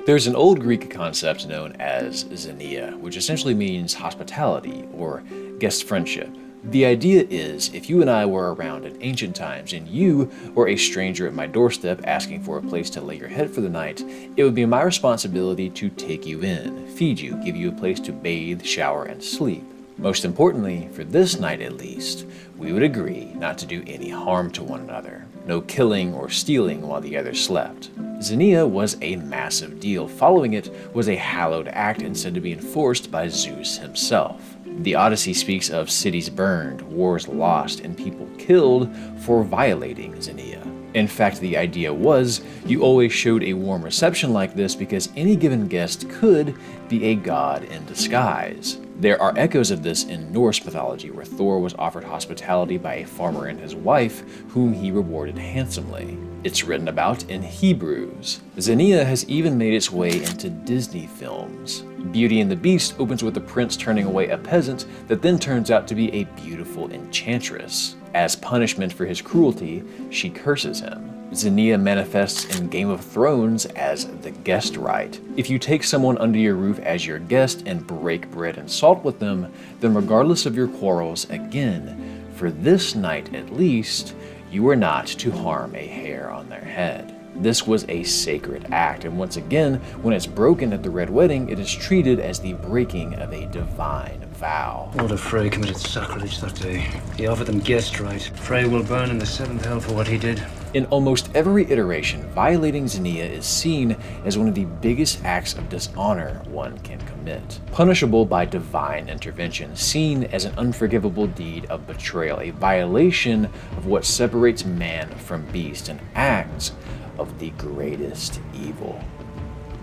There's an old Greek concept known as Xenia, which essentially means hospitality or guest friendship. The idea is, if you and I were around in ancient times and you were a stranger at my doorstep asking for a place to lay your head for the night, it would be my responsibility to take you in, feed you, give you a place to bathe, shower, and sleep. Most importantly, for this night at least, we would agree not to do any harm to one another. No killing or stealing while the other slept. Xenia was a massive deal. Following it was a hallowed act and said to be enforced by Zeus himself. The Odyssey speaks of cities burned, wars lost, and people killed for violating Xenia. In fact, the idea was you always showed a warm reception like this because any given guest could be a god in disguise. There are echoes of this in Norse mythology, where Thor was offered hospitality by a farmer and his wife, whom he rewarded handsomely. It's written about in Hebrews. Xenia has even made its way into Disney films. Beauty and the Beast opens with the prince turning away a peasant that then turns out to be a beautiful enchantress. As punishment for his cruelty, she curses him. Xenia manifests in Game of Thrones as the guest right. If you take someone under your roof as your guest and break bread and salt with them, then regardless of your quarrels, again, for this night at least, you are not to harm a hair on their head. This was a sacred act, and once again, when it's broken at the Red Wedding, it is treated as the breaking of a divine vow. Lord of Frey committed sacrilege that day. He offered them guest right. Frey will burn in the seventh hell for what he did. In almost every iteration, violating Xenia is seen as one of the biggest acts of dishonor one can commit. Punishable by divine intervention, seen as an unforgivable deed of betrayal, a violation of what separates man from beast, an act of the greatest evil.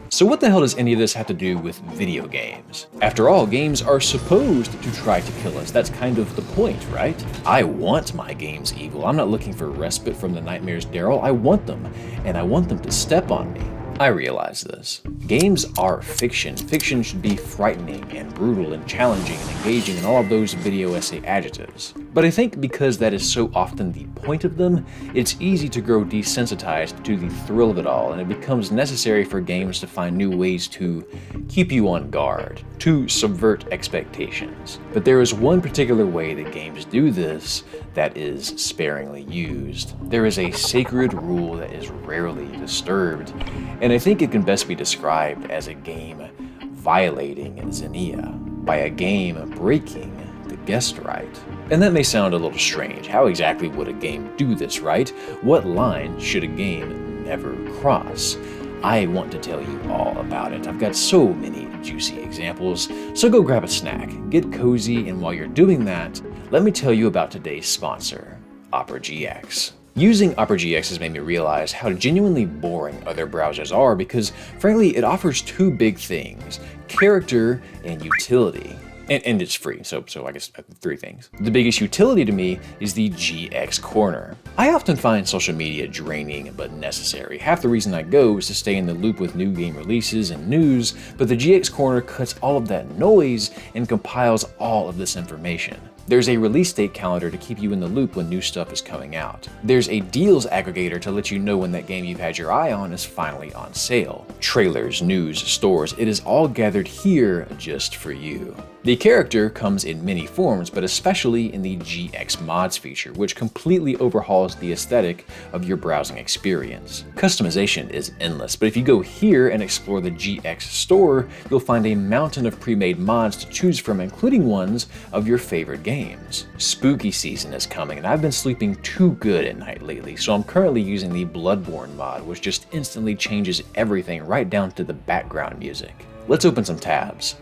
So what the hell does any of this have to do with video games? After all, games are supposed to try to kill us. That's kind of the point, right? I want my games evil. I'm not looking for respite from the nightmares, Daryl. I want them, and I want them to step on me. I realize this. Games are fiction. Fiction should be frightening and brutal and challenging and engaging and all of those video essay adjectives. But I think because that is so often the point of them, it's easy to grow desensitized to the thrill of it all, and it becomes necessary for games to find new ways to keep you on guard, to subvert expectations. But there is one particular way that games do this that is sparingly used. There is a sacred rule that is rarely disturbed, and I think it can best be described as a game violating Xenia, by a game breaking the guest right. And that may sound a little strange. How exactly would a game do this, right? What line should a game never cross? I want to tell you all about it. I've got so many juicy examples, so go grab a snack, get cozy, and while you're doing that, let me tell you about today's sponsor, Opera GX. Using Opera GX has made me realize how genuinely boring other browsers are because, frankly, it offers two big things: character and utility. And it's free, so I guess three things. The biggest utility to me is the GX Corner. I often find social media draining but necessary. Half the reason I go is to stay in the loop with new game releases and news, but the GX Corner cuts all of that noise and compiles all of this information. There's a release date calendar to keep you in the loop when new stuff is coming out. There's a deals aggregator to let you know when that game you've had your eye on is finally on sale. Trailers, news, stores, it is all gathered here just for you. The character comes in many forms, but especially in the GX Mods feature, which completely overhauls the aesthetic of your browsing experience. Customization is endless, but if you go here and explore the GX store, you'll find a mountain of pre-made mods to choose from, including ones of your favorite games. Spooky season is coming, and I've been sleeping too good at night lately, so I'm currently using the Bloodborne mod, which just instantly changes everything right down to the background music. Let's open some tabs.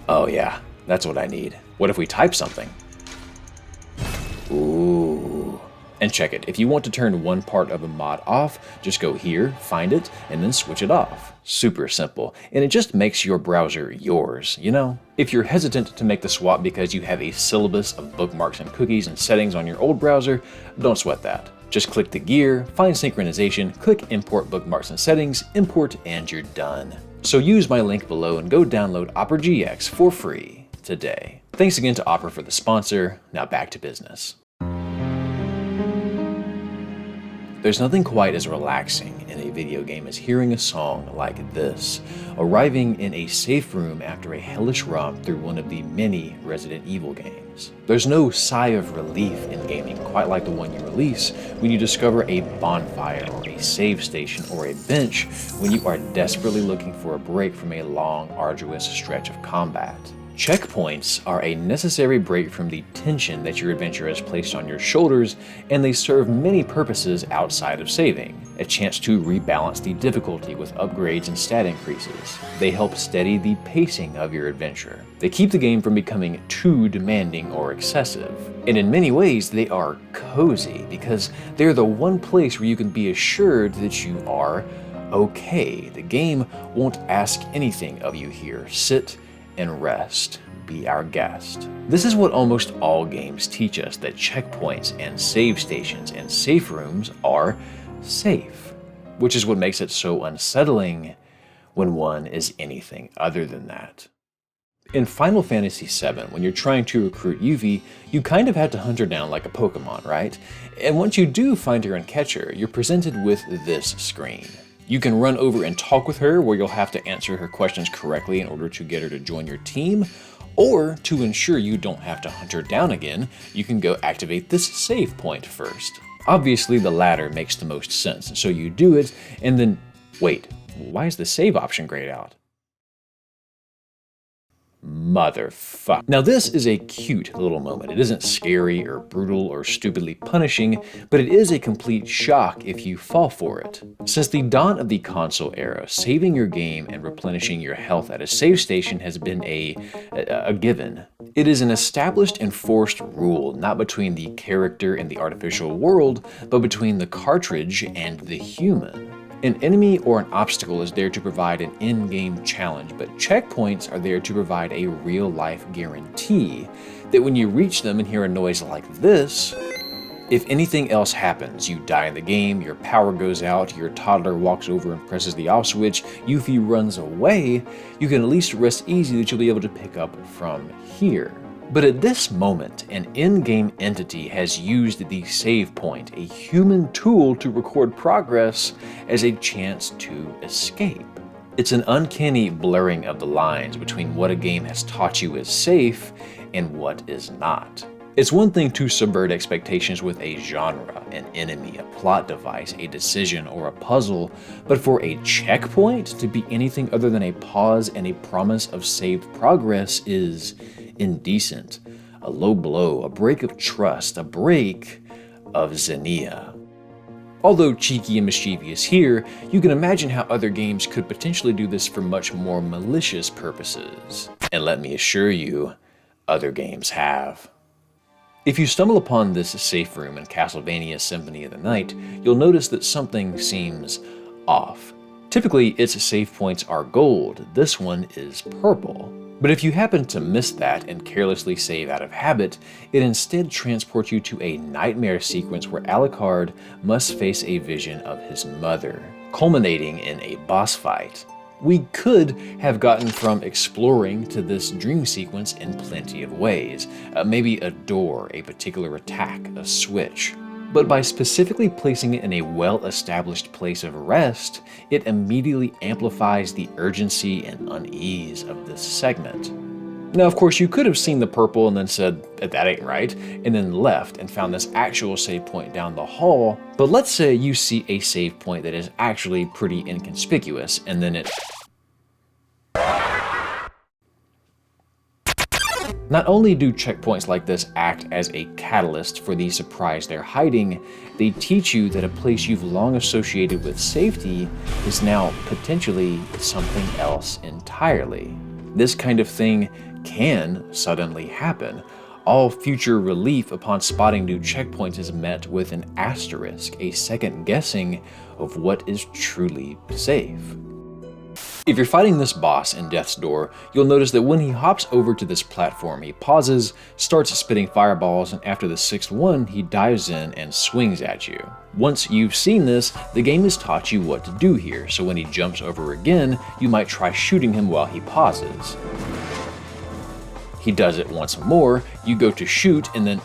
Oh yeah, that's what I need. What if we type something? Ooh. And check it. If you want to turn one part of a mod off, just go here, find it, and then switch it off. Super simple. And it just makes your browser yours, you know? If you're hesitant to make the swap because you have a syllabus of bookmarks and cookies and settings on your old browser, don't sweat that. Just click the gear, find synchronization, click import bookmarks and settings, import, and you're done. So use my link below and go download Opera GX for free today. Thanks again to Opera for the sponsor. Now back to business. There's nothing quite as relaxing in a video game as hearing a song like this, arriving in a safe room after a hellish romp through one of the many Resident Evil games. There's no sigh of relief in gaming quite like the one you release when you discover a bonfire or a save station or a bench when you are desperately looking for a break from a long, arduous stretch of combat. Checkpoints are a necessary break from the tension that your adventure has placed on your shoulders, and they serve many purposes outside of saving. A chance to rebalance the difficulty with upgrades and stat increases. They help steady the pacing of your adventure. They keep the game from becoming too demanding or excessive. And in many ways, they are cozy because they're the one place where you can be assured that you are okay. The game won't ask anything of you here. Sit and rest. Be our guest. This is what almost all games teach us, that checkpoints and save stations and safe rooms are safe, which is what makes it so unsettling when one is anything other than that. In Final Fantasy VII, when you're trying to recruit Yuffie, you kind of have to hunt her down like a Pokemon, right? And once you do find her and catch her, you're presented with this screen. You can run over and talk with her, where you'll have to answer her questions correctly in order to get her to join your team, or to ensure you don't have to hunt her down again, you can go activate this save point first. Obviously the latter makes the most sense, so you do it, and then, wait, why is the save option grayed out? Motherfuck. Now this is a cute little moment. It isn't scary or brutal or stupidly punishing, but it is a complete shock if you fall for it. Since the dawn of the console era, saving your game and replenishing your health at a save station has been a given. It is an established enforced rule, not between the character and the artificial world, but between the cartridge and the human. An enemy or an obstacle is there to provide an in-game challenge, but checkpoints are there to provide a real-life guarantee that when you reach them and hear a noise like this, if anything else happens, you die in the game, your power goes out, your toddler walks over and presses the off switch, Yuffie runs away, you can at least rest easy that you'll be able to pick up from here. But at this moment, an in-game entity has used the save point, a human tool to record progress, as a chance to escape. It's an uncanny blurring of the lines between what a game has taught you is safe and what is not. It's one thing to subvert expectations with a genre, an enemy, a plot device, a decision, or a puzzle, but for a checkpoint to be anything other than a pause and a promise of saved progress is indecent, a low blow, a break of trust, a break of Xenia. Although cheeky and mischievous here, you can imagine how other games could potentially do this for much more malicious purposes. And let me assure you, other games have. If you stumble upon this safe room in Castlevania Symphony of the Night, you'll notice that something seems off. Typically, its save points are gold. This one is purple. But if you happen to miss that and carelessly save out of habit, it instead transports you to a nightmare sequence where Alucard must face a vision of his mother, culminating in a boss fight. We could have gotten from exploring to this dream sequence in plenty of ways. Maybe a door, a particular attack, a switch. But by specifically placing it in a well-established place of rest, it immediately amplifies the urgency and unease of this segment. Now, of course, you could have seen the purple and then said, that ain't right, and then left and found this actual save point down the hall, but let's say you see a save point that is actually pretty inconspicuous, and then it... Not only do checkpoints like this act as a catalyst for the surprise they're hiding, they teach you that a place you've long associated with safety is now potentially something else entirely. This kind of thing can suddenly happen. All future relief upon spotting new checkpoints is met with an asterisk, a second guessing of what is truly safe. If you're fighting this boss in Death's Door, you'll notice that when he hops over to this platform, he pauses, starts spitting fireballs, and after the sixth one, he dives in and swings at you. Once you've seen this, the game has taught you what to do here, so when he jumps over again, you might try shooting him while he pauses. He does it once more, you go to shoot, and then,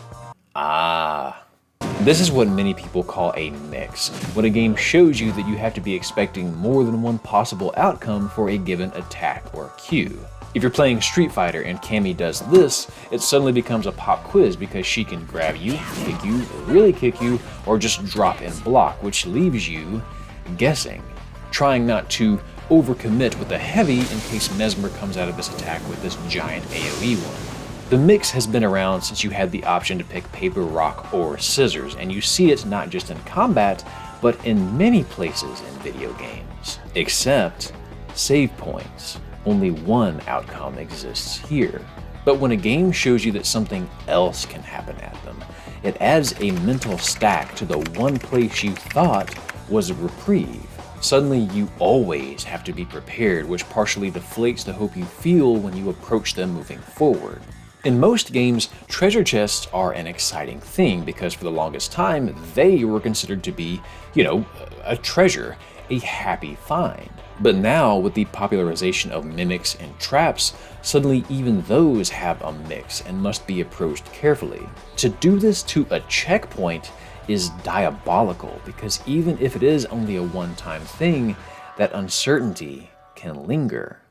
This is what many people call a mix, when a game shows you that you have to be expecting more than one possible outcome for a given attack or cue. If you're playing Street Fighter and Cammy does this, it suddenly becomes a pop quiz because she can grab you, kick you, really kick you, or just drop and block, which leaves you guessing, trying not to overcommit with a heavy in case Mesmer comes out of this attack with this giant AoE one. The mix has been around since you had the option to pick paper, rock, or scissors, and you see it not just in combat, but in many places in video games. Except save points. Only one outcome exists here. But when a game shows you that something else can happen at them, it adds a mental stack to the one place you thought was a reprieve. Suddenly you always have to be prepared, which partially deflates the hope you feel when you approach them moving forward. In most games, treasure chests are an exciting thing because for the longest time, they were considered to be, a treasure, a happy find. But now, with the popularization of mimics and traps, suddenly even those have a mix and must be approached carefully. To do this to a checkpoint is diabolical because even if it is only a one-time thing, that uncertainty can linger.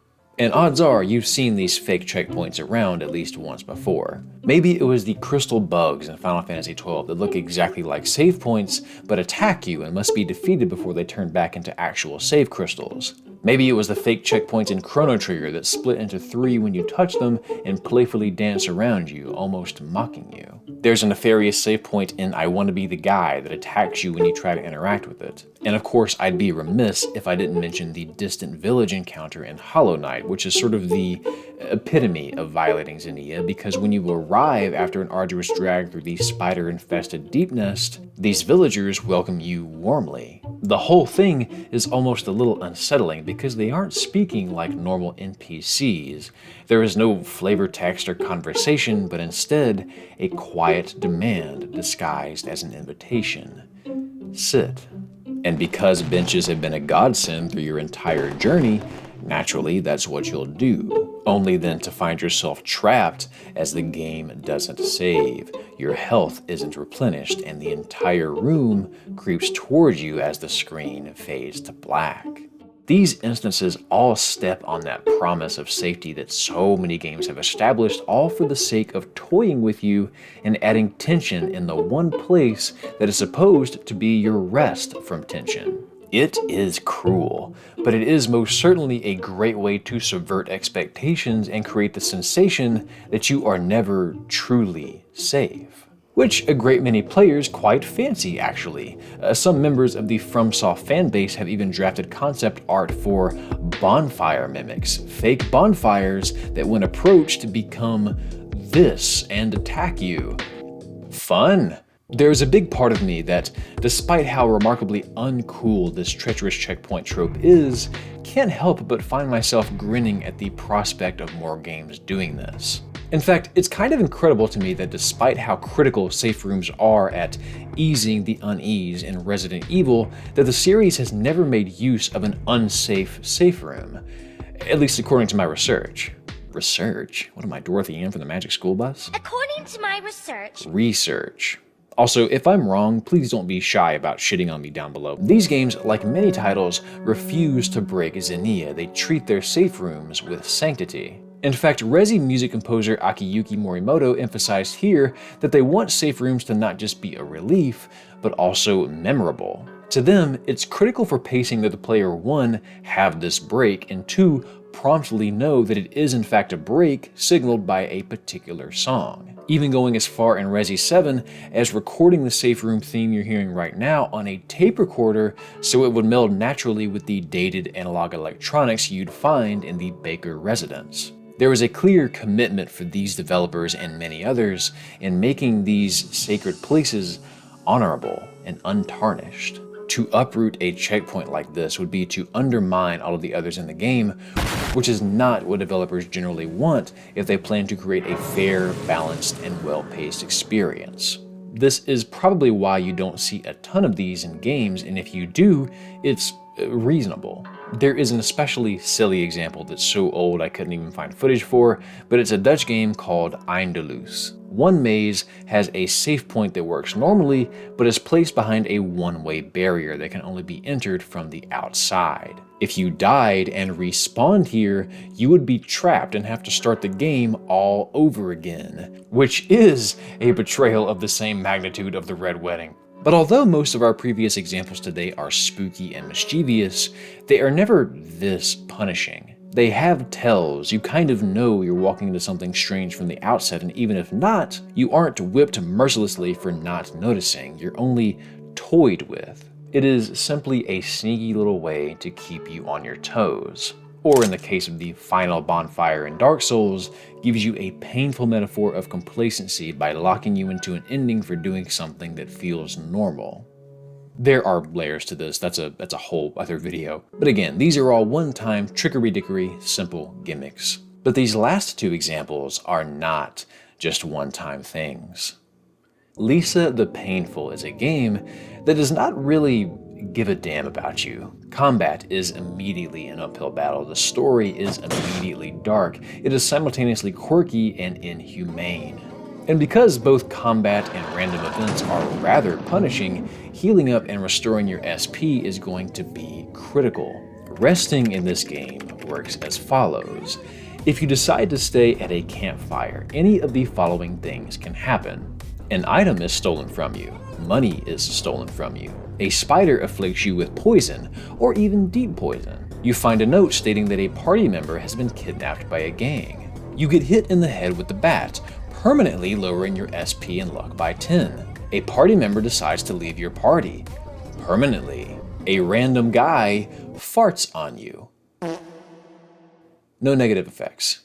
And odds are you've seen these fake checkpoints around at least once before. Maybe it was the crystal bugs in Final Fantasy XII that look exactly like save points, but attack you and must be defeated before they turn back into actual save crystals. Maybe it was the fake checkpoints in Chrono Trigger that split into 3 when you touch them and playfully dance around you, almost mocking you. There's a nefarious save point in I Wanna Be the Guy that attacks you when you try to interact with it. And of course, I'd be remiss if I didn't mention the distant village encounter in Hollow Knight, which is sort of the epitome of violating Xenia, because when you arrive after an arduous drag through the spider-infested deep nest, these villagers welcome you warmly. The whole thing is almost a little unsettling because they aren't speaking like normal NPCs. There is no flavor text or conversation, but instead a quiet demand disguised as an invitation. Sit. And because benches have been a godsend through your entire journey, naturally that's what you'll do. Only then to find yourself trapped as the game doesn't save, your health isn't replenished, and the entire room creeps towards you as the screen fades to black. These instances all step on that promise of safety that so many games have established, all for the sake of toying with you and adding tension in the one place that is supposed to be your rest from tension. It is cruel, but it is most certainly a great way to subvert expectations and create the sensation that you are never truly safe. Which a great many players quite fancy, actually. Some members of the FromSoft fanbase have even drafted concept art for bonfire mimics, fake bonfires that when approached become this and attack you. Fun! There's a big part of me that, despite how remarkably uncool this treacherous checkpoint trope is, can't help but find myself grinning at the prospect of more games doing this. In fact, it's kind of incredible to me that despite how critical safe rooms are at easing the unease in Resident Evil, that the series has never made use of an unsafe safe room. At least according to my research. Research? What am I, Dorothy Ann from the Magic School Bus? According to my research. Research. Also, if I'm wrong, please don't be shy about shitting on me down below. These games, like many titles, refuse to break Xenia. They treat their safe rooms with sanctity. In fact, Resi music composer Akiyuki Morimoto emphasized here that they want safe rooms to not just be a relief, but also memorable. To them, it's critical for pacing that the player 1, have this break, and 2, promptly know that it is in fact a break signaled by a particular song. Even going as far in Resi 7 as recording the safe room theme you're hearing right now on a tape recorder so it would meld naturally with the dated analog electronics you'd find in the Baker residence. There is a clear commitment for these developers and many others in making these sacred places honorable and untarnished. To uproot a checkpoint like this would be to undermine all of the others in the game, which is not what developers generally want if they plan to create a fair, balanced, and well-paced experience. This is probably why you don't see a ton of these in games, and if you do, it's reasonable. There is an especially silly example that's so old I couldn't even find footage for, but it's a Dutch game called Eindeloos. One maze has a save point that works normally, but is placed behind a one-way barrier that can only be entered from the outside. If you died and respawned here, you would be trapped and have to start the game all over again, which is a betrayal of the same magnitude of the Red Wedding. But although most of our previous examples today are spooky and mischievous, they are never this punishing. They have tells. You kind of know you're walking into something strange from the outset, and even if not, you aren't whipped mercilessly for not noticing. You're only toyed with. It is simply a sneaky little way to keep you on your toes. Or in the case of the final bonfire in Dark Souls, gives you a painful metaphor of complacency by locking you into an ending for doing something that feels normal. There are layers to this, that's a whole other video. But again, these are all one-time, trickery-dickery, simple gimmicks. But these last two examples are not just one-time things. Lisa the Painful is a game that does not really give a damn about you. Combat is immediately an uphill battle. The story is immediately dark. It is simultaneously quirky and inhumane. And because both combat and random events are rather punishing, healing up and restoring your SP is going to be critical. Resting in this game works as follows. If you decide to stay at a campfire, any of the following things can happen. An item is stolen from you. Money is stolen from you. A spider afflicts you with poison, or even deep poison. You find a note stating that a party member has been kidnapped by a gang. You get hit in the head with the bat, permanently lowering your SP and luck by 10. A party member decides to leave your party, permanently. A random guy farts on you. No negative effects.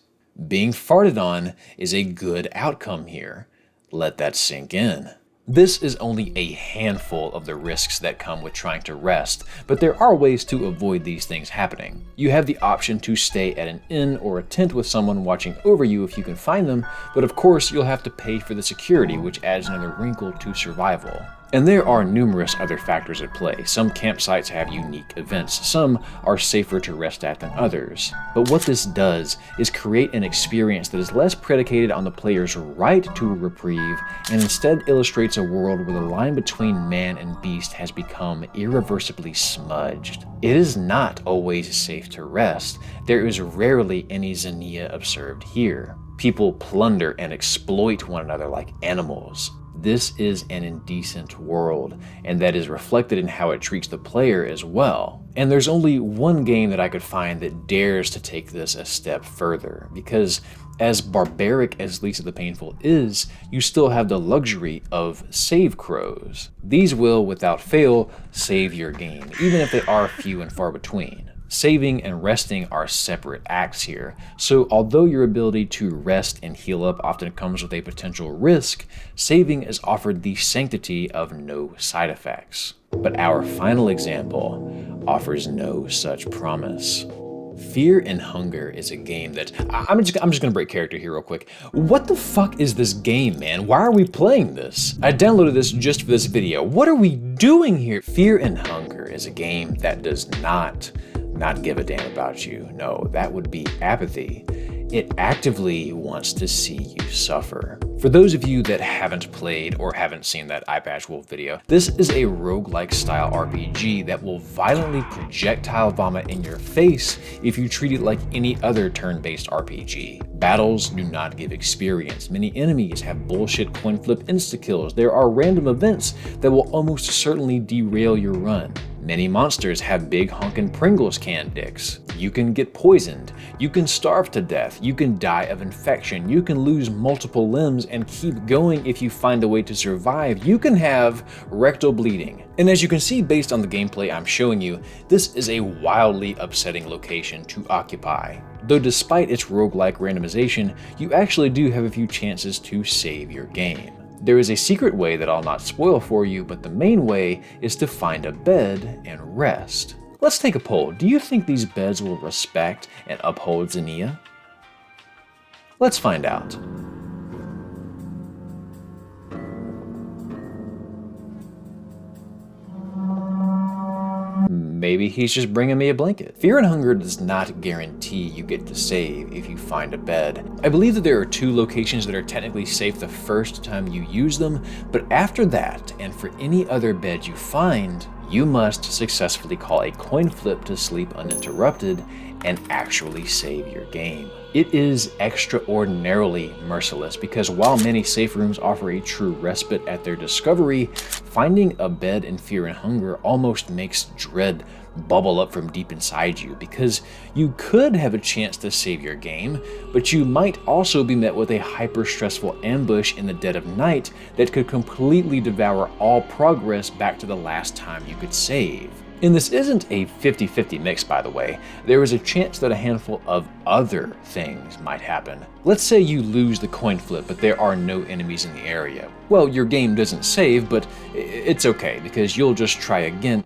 Being farted on is a good outcome here. Let that sink in. This is only a handful of the risks that come with trying to rest, but there are ways to avoid these things happening. You have the option to stay at an inn or a tent with someone watching over you if you can find them, but of course you'll have to pay for the security, which adds another wrinkle to survival. And there are numerous other factors at play. Some campsites have unique events, some are safer to rest at than others. But what this does is create an experience that is less predicated on the player's right to a reprieve and instead illustrates a world where the line between man and beast has become irreversibly smudged. It is not always safe to rest. There is rarely any Xenia observed here. People plunder and exploit one another like animals. This is an indecent world, and that is reflected in how it treats the player as well. And there's only one game that I could find that dares to take this a step further, because as barbaric as Lisa the Painful is, you still have the luxury of save crows. These will, without fail, save your game, even if they are few and far between. Saving and resting are separate acts here, so although your ability to rest and heal up often comes with a potential risk, saving is offered the sanctity of no side effects. But our final example offers no such promise. Fear and Hunger is a game that, I'm just gonna break character here real quick. What the fuck is this game, man? Why are we playing this? I downloaded this just for this video. What are we doing here? Fear and Hunger is a game that does not give a damn about you. No, that would be apathy. It actively wants to see you suffer. For those of you that haven't played or haven't seen that Eyepatch Wolf video, this is a roguelike style RPG that will violently projectile vomit in your face if you treat it like any other turn-based RPG. Battles do not give experience. Many enemies have bullshit coin flip insta-kills. There are random events that will almost certainly derail your run. Many monsters have big honkin' Pringles can dicks. You can get poisoned, you can starve to death, you can die of infection, you can lose multiple limbs and keep going if you find a way to survive. You can have rectal bleeding. And as you can see based on the gameplay I'm showing you, this is a wildly upsetting location to occupy. Though despite its roguelike randomization, you actually do have a few chances to save your game. There is a secret way that I'll not spoil for you, but the main way is to find a bed and rest. Let's take a poll. Do you think these beds will respect and uphold Xenia? Let's find out. maybe he's just bringing me a blanket. Fear and Hunger does not guarantee you get to save if you find a bed. I believe that there are 2 locations that are technically safe the first time you use them, but after that, and for any other bed you find, you must successfully call a coin flip to sleep uninterrupted and actually save your game. It is extraordinarily merciless because while many safe rooms offer a true respite at their discovery, finding a bed in Fear and Hunger almost makes dread bubble up from deep inside you because you could have a chance to save your game, but you might also be met with a hyper-stressful ambush in the dead of night that could completely devour all progress back to the last time you could save. And this isn't a 50-50 mix, by the way. There is a chance that a handful of other things might happen. Let's say you lose the coin flip, but there are no enemies in the area. Well, your game doesn't save, but it's okay because you'll just try again.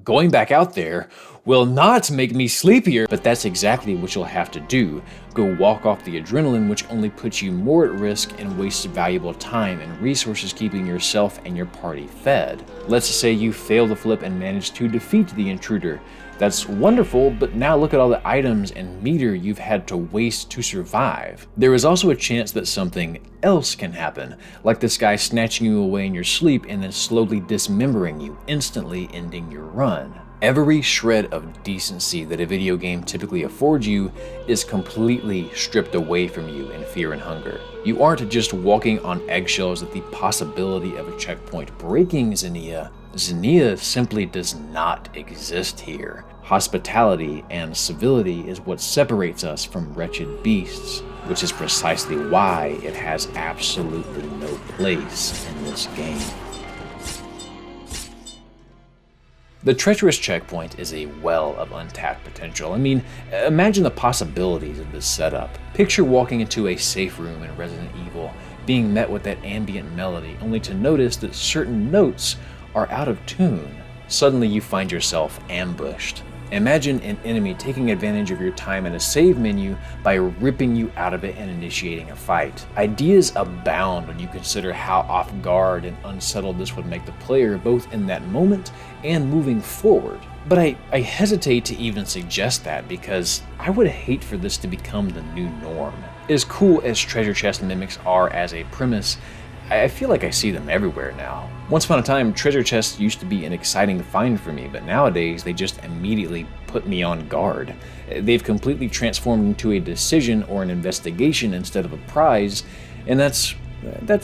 Going back out there will not make me sleepier, but that's exactly what you'll have to do. Go walk off the adrenaline, which only puts you more at risk and wastes valuable time and resources keeping yourself and your party fed. Let's say you fail the flip and manage to defeat the intruder. That's wonderful, but now look at all the items and meter you've had to waste to survive. There is also a chance that something else can happen, like this guy snatching you away in your sleep and then slowly dismembering you, instantly ending your run. Every shred of decency that a video game typically affords you is completely stripped away from you in Fear and Hunger. You aren't just walking on eggshells at the possibility of a checkpoint breaking Xenia. Xenia simply does not exist here. Hospitality and civility is what separates us from wretched beasts, which is precisely why it has absolutely no place in this game. The treacherous checkpoint is a well of untapped potential. I mean, imagine the possibilities of this setup. Picture walking into a safe room in Resident Evil, being met with that ambient melody, only to notice that certain notes are out of tune. Suddenly you find yourself ambushed. Imagine an enemy taking advantage of your time in a save menu by ripping you out of it and initiating a fight. Ideas abound when you consider how off guard and unsettled this would make the player both in that moment and moving forward. But I hesitate to even suggest that because I would hate for this to become the new norm. As cool as treasure chest mimics are as a premise, I feel like I see them everywhere now. Once upon a time, treasure chests used to be an exciting find for me, but nowadays they just immediately put me on guard. They've completely transformed into a decision or an investigation instead of a prize, and that's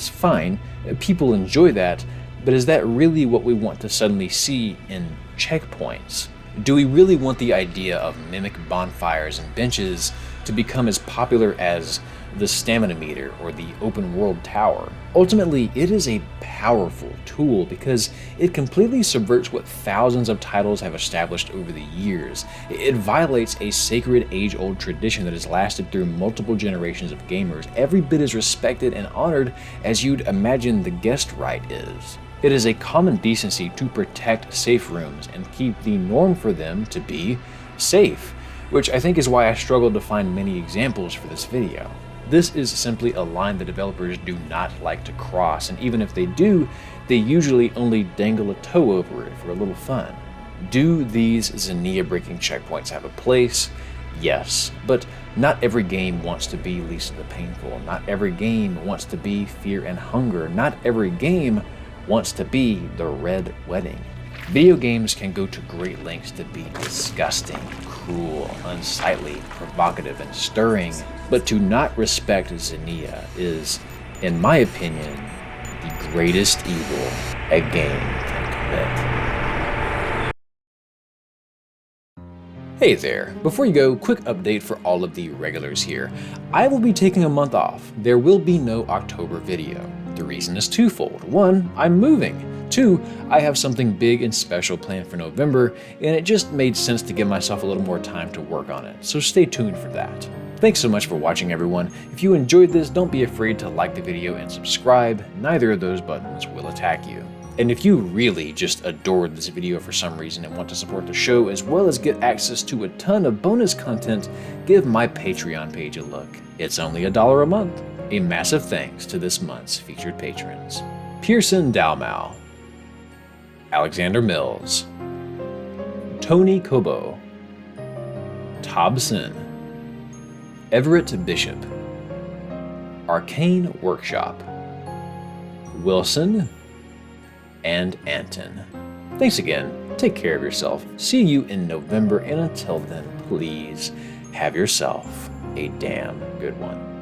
fine. People enjoy that, but is that really what we want to suddenly see in checkpoints? Do we really want the idea of mimic bonfires and benches to become as popular as the stamina meter or the open world tower? Ultimately, it is a powerful tool because it completely subverts what thousands of titles have established over the years. It violates a sacred age-old tradition that has lasted through multiple generations of gamers, every bit as respected and honored as you'd imagine the guest right is. It is a common decency to protect safe rooms and keep the norm for them to be safe, which I think is why I struggled to find many examples for this video. This is simply a line the developers do not like to cross, and even if they do, they usually only dangle a toe over it for a little fun. Do these Xenia breaking checkpoints have a place? Yes, but not every game wants to be Lisa the Painful. Not every game wants to be Fear and Hunger. Not every game wants to be the Red Wedding. Video games can go to great lengths to be disgusting, cruel, unsightly, provocative, and stirring, but to not respect Xenia is, in my opinion, the greatest evil a game can commit. Hey there, before you go, quick update for all of the regulars here. I will be taking a month off. There will be no October video. The reason is twofold. One, I'm moving. Two, I have something big and special planned for November, and it just made sense to give myself a little more time to work on it, so stay tuned for that. Thanks so much for watching, everyone. If you enjoyed this, don't be afraid to like the video and subscribe. Neither of those buttons will attack you. And if you really just adored this video for some reason and want to support the show as well as get access to a ton of bonus content, give my Patreon page a look. It's only $1 a month. A massive thanks to this month's featured patrons: Pearson Dalmau, Alexander Mills, Tony Kobo, Tobson, Everett Bishop, Arcane Workshop, Wilson, and Anton. Thanks again. Take care of yourself. See you in November, and until then, please have yourself a damn good one.